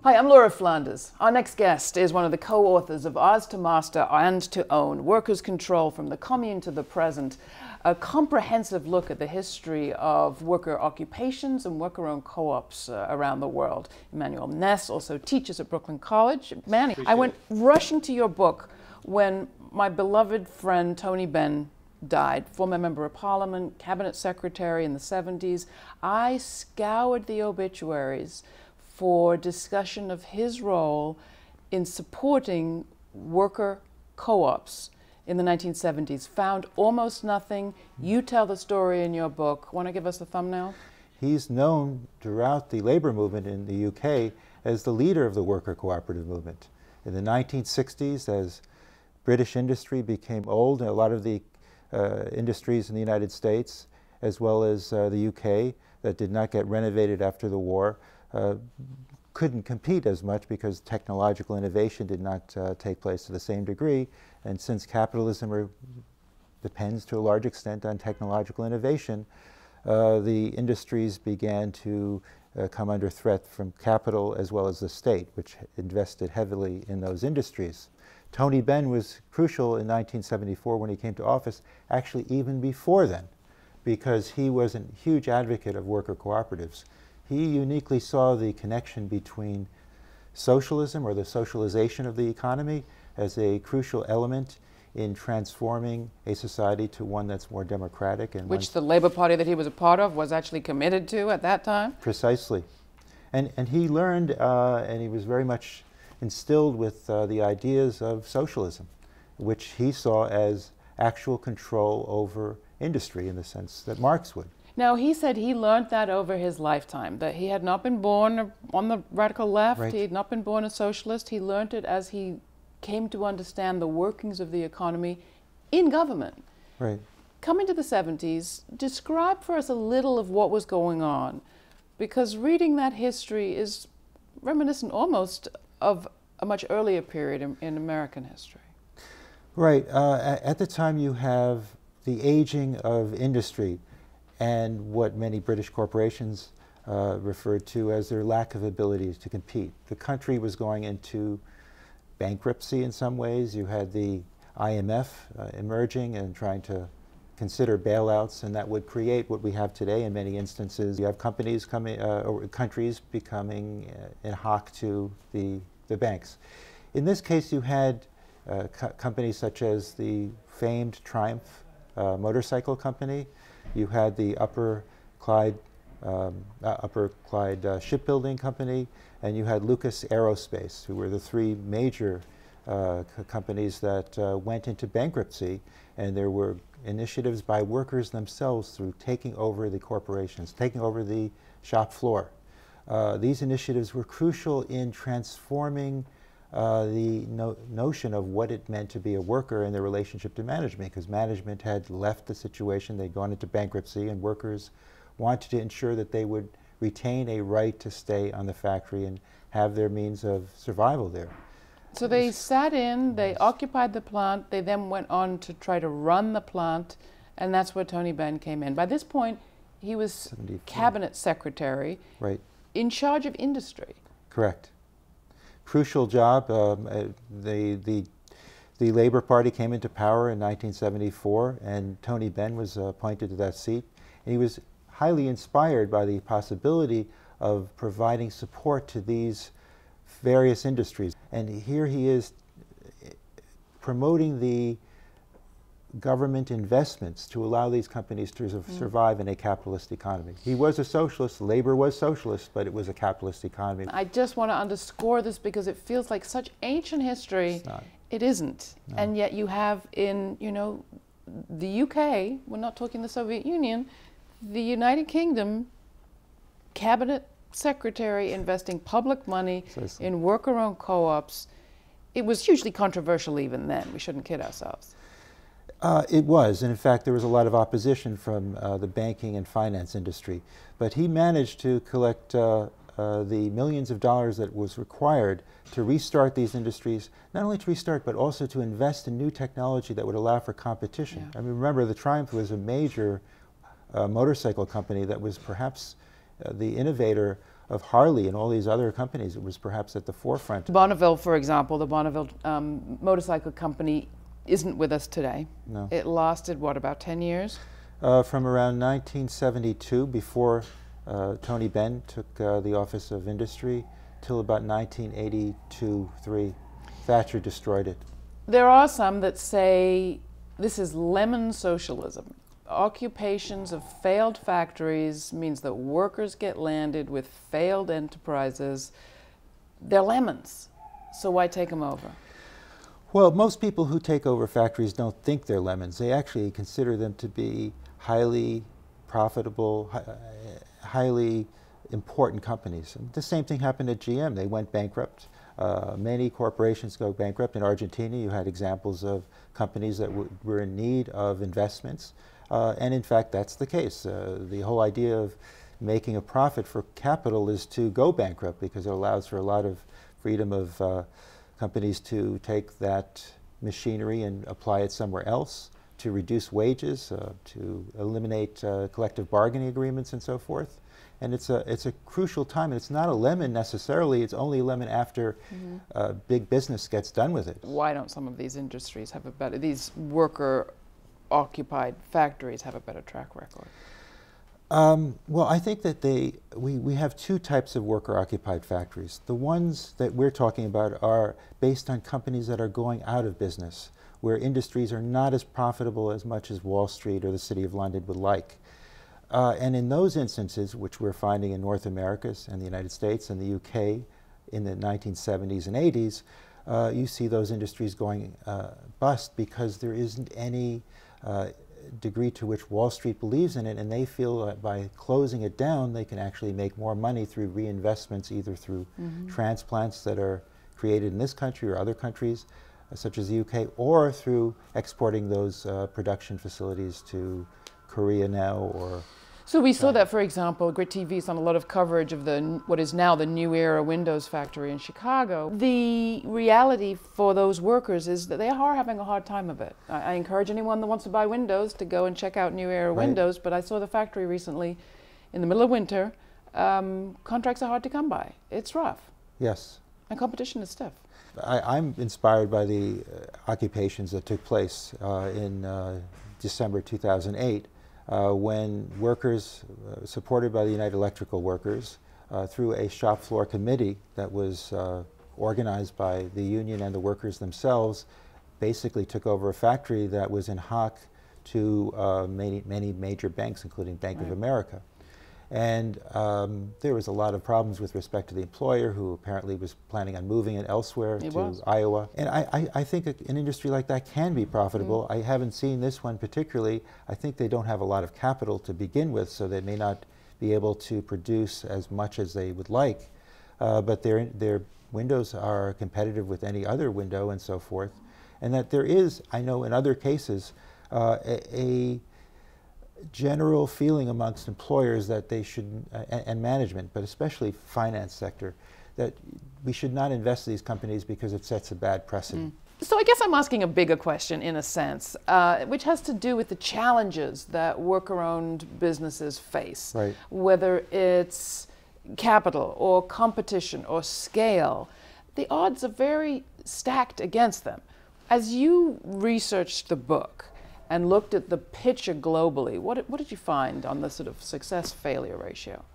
Hi, I'm Laura Flanders. Our next guest is one of the co-authors of Ours to Master and to Own, Workers' Control from the Commune to the Present, a comprehensive look at the history of worker occupations and worker-owned co-ops around the world. Immanuel Ness also teaches at Brooklyn College. Manny, I went rushing to your book when my beloved friend Tony Benn died, former member of Parliament, cabinet secretary in the 70s. I scoured the obituaries for discussion of his role in supporting worker co-ops in the 1970s. Found almost nothing. You tell the story in your book. Want to give us the thumbnail? He's known throughout the labor movement in the UK as the leader of the worker cooperative movement. In the 1960s, as British industry became old, a lot of the industries in the United States, as well as the UK, that did not get renovated after the war, couldn't compete as much because technological innovation did not take place to the same degree. And since capitalism depends to a large extent on technological innovation, the industries began to come under threat from capital as well as the state, which invested heavily in those industries. Tony Benn was crucial in 1974 when he came to office, actually even before then, because he was a huge advocate of worker cooperatives. He uniquely saw the connection between socialism, or the socialization of the economy, as a crucial element in transforming a society to one that's more democratic. And which the Labour Party that he was a part of was actually committed to at that time? Precisely. And he learned, and he was very much instilled with the ideas of socialism, which he saw as actual control over industry in the sense that Marx would. Now, he said he learned that over his lifetime, that he had not been born on the radical left, Right. he had not been born a socialist. He learned it as he came to understand the workings of the economy in government. Right. Coming to the 70s, describe for us a little of what was going on, because reading that history is reminiscent almost of a much earlier period in American history. Right. At the time you have the aging of industry and what many British corporations referred to as their lack of ability to compete. The country was going into bankruptcy in some ways. You had the IMF emerging and trying to consider bailouts, and that would create what we have today in many instances. You have companies coming, or countries becoming in hock to the banks. In this case, you had companies such as the famed Triumph motorcycle company. You had the Upper Clyde Shipbuilding Company, and you had Lucas Aerospace, who were the three major companies that went into bankruptcy, and there were initiatives by workers themselves through taking over the corporations, taking over the shop floor. These initiatives were crucial in transforming the notion of what it meant to be a worker and their relationship to management, because management had left the situation, they'd gone into bankruptcy, and workers wanted to ensure that they would retain a right to stay on the factory and have their means of survival there. So they sat in, they occupied the plant, they then went on to try to run the plant, and that's where Tony Benn came in. By this point, he was 74. cabinet secretary, Right. in charge of industry. Correct. Crucial job. The Labour Party came into power in 1974, and Tony Benn was appointed to that seat. And he was highly inspired by the possibility of providing support to these various industries. And here he is promoting the government investments to allow these companies to survive in a capitalist economy. He was a socialist, Labor was socialist, but it was a capitalist economy. I just want to underscore this because it feels like such ancient history. It's not. It isn't. No. And yet you have in, the UK, we're not talking the Soviet Union, the United Kingdom, cabinet secretary investing public money in worker-owned co-ops. It was hugely controversial even then. We shouldn't kid ourselves. It was, and in fact there was a lot of opposition from the banking and finance industry. But he managed to collect the millions of dollars that was required to restart these industries, not only to restart, but also to invest in new technology that would allow for competition. Yeah. I mean, remember, the Triumph was a major motorcycle company that was perhaps the innovator Harley and all these other companies. It was perhaps at the forefront. Bonneville, for example, the Bonneville motorcycle company isn't with us today. No. It lasted, what, about 10 years? From around 1972, before Tony Benn took the Office of Industry, till about 1982-3. Thatcher destroyed it. There are some that say this is lemon socialism. Occupations of failed factories means that workers get landed with failed enterprises. They're lemons, so why take them over? Well, most people who take over factories don't think they're lemons. They actually consider them to be highly profitable, highly important companies. And the same thing happened at GM. They went bankrupt. Many corporations go bankrupt. In Argentina, you had examples of companies that were in need of investments. And in fact, that's the case. The whole idea of making a profit for capital is to go bankrupt because it allows for a lot of freedom of companies to take that machinery and apply it somewhere else, to reduce wages, to eliminate collective bargaining agreements and so forth. And it's a crucial time, and it's not a lemon necessarily. It's only a lemon after big business gets done with it. Why don't some of these industries have a better, these worker-occupied factories have a better track record? Well, I think that we have two types of worker-occupied factories. The ones that we're talking about are based on companies that are going out of business, where industries are not as profitable as much as Wall Street or the City of London would like. And in those instances, which we're finding in North America and the United States and the UK in the 1970s and 80s, you see those industries going bust because there isn't any degree to which Wall Street believes in it, and they feel that by closing it down, they can actually make more money through reinvestments, either through transplants that are created in this country or other countries, such as the UK, or through exporting those production facilities to Korea now or... So we saw that, for example, Grit TV's done a lot of coverage of what is now the New Era Windows factory in Chicago. The reality for those workers is that they are having a hard time of it. I encourage anyone that wants to buy Windows to go and check out New Era Windows, but I saw the factory recently in the middle of winter. Contracts are hard to come by. It's rough. Yes. And competition is stiff. I'm inspired by the occupations that took place in December 2008. When workers, supported by the United Electrical Workers, through a shop floor committee that was organized by the union and the workers themselves, basically took over a factory that was in hock to many major banks, including Bank of America. And there was a lot of problems with respect to the employer, who apparently was planning on moving it elsewhere to Iowa. And I think an industry like that can be profitable. I haven't seen this one particularly. I think they don't have a lot of capital to begin with, so they may not be able to produce as much as they would like. But their windows are competitive with any other window and so forth. And that there is, I know in other cases, a general feeling amongst employers that they should, and management, but especially finance sector, that we should not invest in these companies because it sets a bad precedent. So I guess I'm asking a bigger question in a sense, which has to do with the challenges that worker-owned businesses face, whether it's capital or competition or scale. The odds are very stacked against them. As you researched the book and looked at the picture globally, what did you find on the sort of success-failure ratio?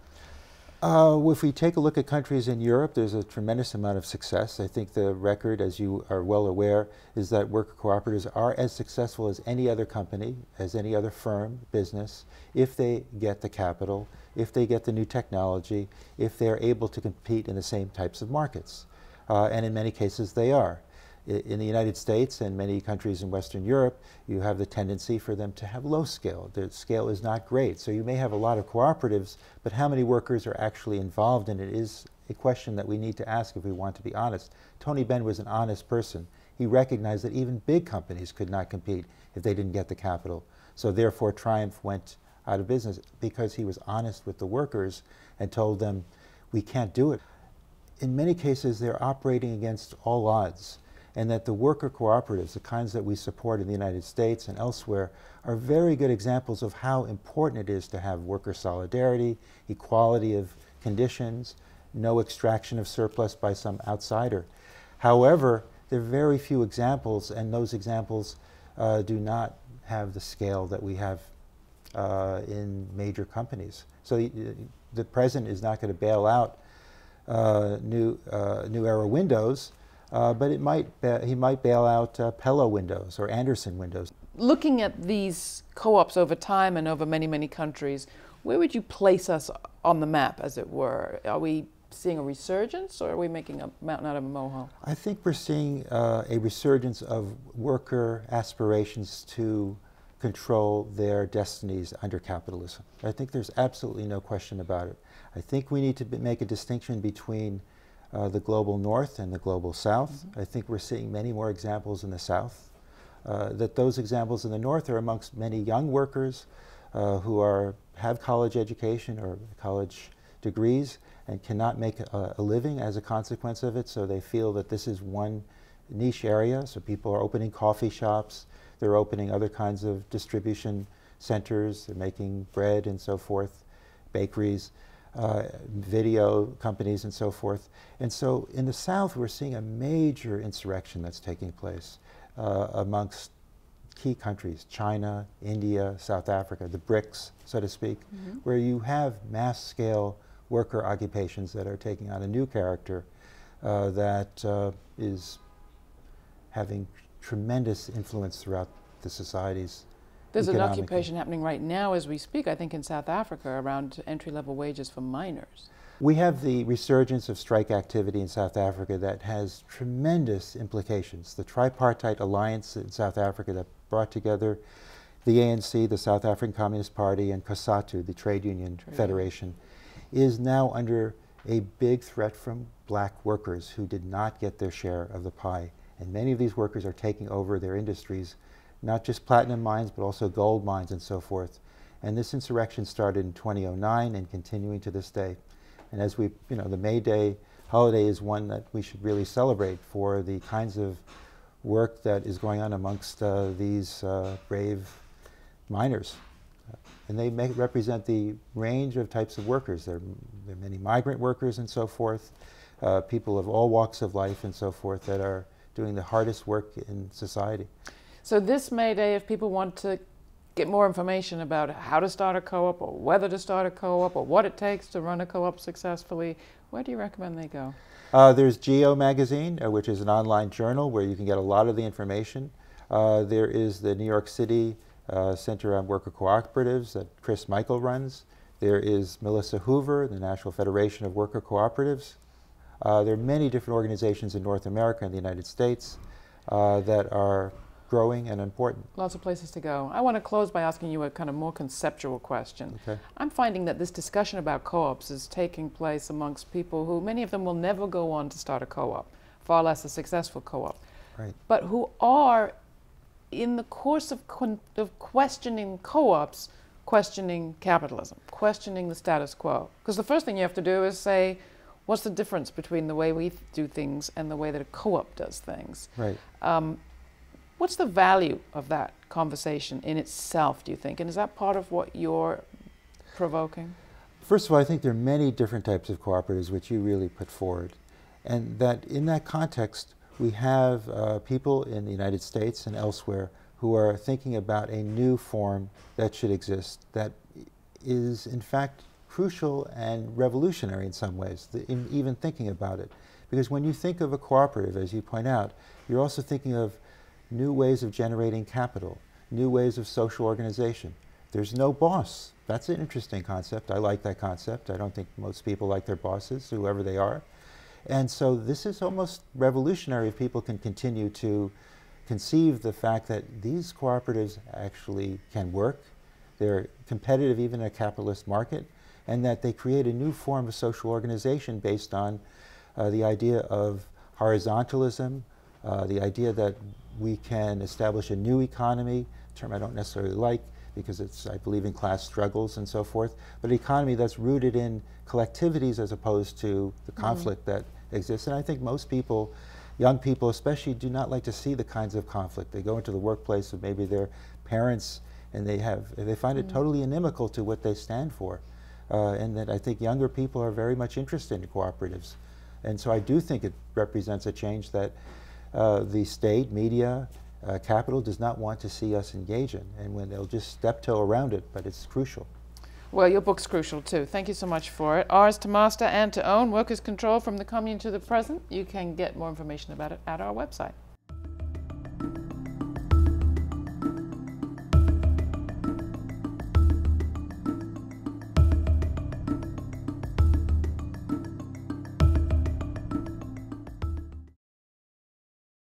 If we take a look at countries in Europe, there's a tremendous amount of success. I think the record, as you are well aware, is that worker cooperatives are as successful as any other company, as any other firm, business, if they get the capital, if they get the new technology, if they're able to compete in the same types of markets. And in many cases, they are. In the United States and many countries in Western Europe, you have the tendency for them to have low scale. Their scale is not great. So you may have a lot of cooperatives, but how many workers are actually involved in it is a question that we need to ask if we want to be honest. Tony Benn was an honest person. He recognized that even big companies could not compete if they didn't get the capital. So therefore Triumph went out of business because he was honest with the workers and told them, we can't do it. In many cases, they're operating against all odds. And that the worker cooperatives, the kinds that we support in the United States and elsewhere, are very good examples of how important it is to have worker solidarity, equality of conditions, no extraction of surplus by some outsider. However, there are very few examples, and those examples do not have the scale that we have in major companies. So the president is not going to bail out New Era Windows, but he might bail out Pello Windows or Anderson Windows. Looking at these co-ops over time and over many, many countries, where would you place us on the map, as it were? Are we seeing a resurgence, or are we making a mountain out of a molehill? I think we're seeing a resurgence of worker aspirations to control their destinies under capitalism. I think there's absolutely no question about it. I think we need to make a distinction between the global north and the global south. Mm-hmm. I think we're seeing many more examples in the south. That those examples in the north are amongst many young workers who have college education or college degrees and cannot make a living as a consequence of it, so they feel that this is one niche area. So people are opening coffee shops, they're opening other kinds of distribution centers, they're making bread and so forth, bakeries, video companies and so forth. And so in the South, we're seeing a major insurrection that's taking place amongst key countries, China, India, South Africa, the BRICS, so to speak, mm-hmm. where you have mass-scale worker occupations that are taking on a new character that is having tremendous influence throughout the societies. There's an occupation happening right now as we speak, I think in South Africa, around entry-level wages for miners. We have the resurgence of strike activity in South Africa that has tremendous implications. The tripartite alliance in South Africa that brought together the ANC, the South African Communist Party, and COSATU, the Trade Union Federation, is now under a big threat from black workers who did not get their share of the pie. And many of these workers are taking over their industries, not just platinum mines, but also gold mines and so forth. And this insurrection started in 2009 and continuing to this day. And as we, the May Day holiday is one that we should really celebrate for the kinds of work that is going on amongst these brave miners. And they represent the range of types of workers. There are many migrant workers and so forth, people of all walks of life and so forth that are doing the hardest work in society. So this May Day, if people want to get more information about how to start a co-op or whether to start a co-op or what it takes to run a co-op successfully, where do you recommend they go? There's Geo Magazine, which is an online journal where you can get a lot of the information. There is the New York City Center on Worker Cooperatives that Chris Michael runs. There is Melissa Hoover, the National Federation of Worker Cooperatives. There are many different organizations in North America and the United States that are growing and important. Lots of places to go. I want to close by asking you a kind of more conceptual question. Okay. I'm finding that this discussion about co-ops is taking place amongst people who, many of them will never go on to start a co-op, far less a successful co-op, right. but who are, in the course of questioning co-ops, questioning capitalism, questioning the status quo. Because the first thing you have to do is say, what's the difference between the way we do things and the way that a co-op does things? Right. What's the value of that conversation in itself, do you think? And is that part of what you're provoking? First of all, I think there are many different types of cooperatives which you really put forward. And that in that context, we have people in the United States and elsewhere who are thinking about a new form that should exist that is, in fact, crucial and revolutionary in some ways, in even thinking about it. Because when you think of a cooperative, as you point out, you're also thinking of new ways of generating capital, new ways of social organization. There's no boss. That's an interesting concept. I like that concept. I don't think most people like their bosses, whoever they are. And so this is almost revolutionary if people can continue to conceive the fact that these cooperatives actually can work, they're competitive even in a capitalist market, and that they create a new form of social organization based on the idea of horizontalism, the idea that we can establish a new economy, a term I don't necessarily like because I believe in class struggles and so forth, but an economy that's rooted in collectivities as opposed to the conflict that exists. And I think most people, young people especially, do not like to see the kinds of conflict. They go into the workplace with maybe their parents and they find it totally inimical to what they stand for. and that I think younger people are very much interested in cooperatives. And so I do think it represents a change that the state, media, capital does not want to see us engage in, and when they'll just steptoe around it, but it's crucial. Well, your book's crucial too. Thank you so much for it. Ours to Master and to Own, Workers' Control from the Commune to the Present. You can get more information about it at our website.